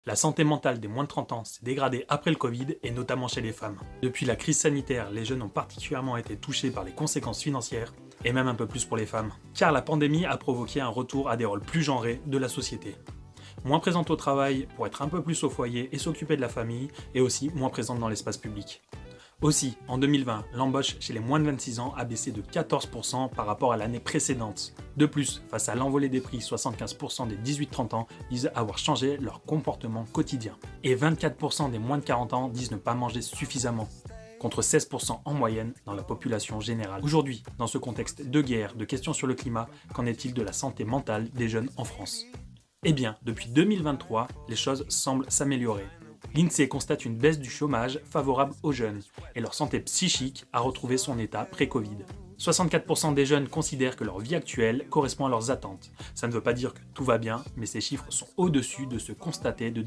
La santé mentale des moins de 30 ans s'est dégradée après le Covid et notamment chez les femmes. Depuis la crise sanitaire, les jeunes ont particulièrement été touchés par les conséquences financières et même un peu plus pour les femmes. Car la pandémie a provoqué un retour à des rôles plus genrés de la société. Moins présente au travail pour être un peu plus au foyer et s'occuper de la famille et aussi moins présente dans l'espace public. Aussi, en 2020, l'embauche chez les moins de 26 ans a baissé de 14% par rapport à l'année précédente. De plus, face à l'envolée des prix, 75% des 18-30 ans disent avoir changé leur comportement quotidien. Et 24% des moins de 40 ans disent ne pas manger suffisamment, contre 16% en moyenne dans la population générale. Aujourd'hui, dans ce contexte de guerre, de questions sur le climat, qu'en est-il de la santé mentale des jeunes en France ? Eh bien, depuis 2023, les choses semblent s'améliorer. L'INSEE constate une baisse du chômage favorable aux jeunes et leur santé psychique a retrouvé son état pré-Covid. 64% des jeunes considèrent que leur vie actuelle correspond à leurs attentes. Ça ne veut pas dire que tout va bien, mais ces chiffres sont au-dessus de ceux constatés de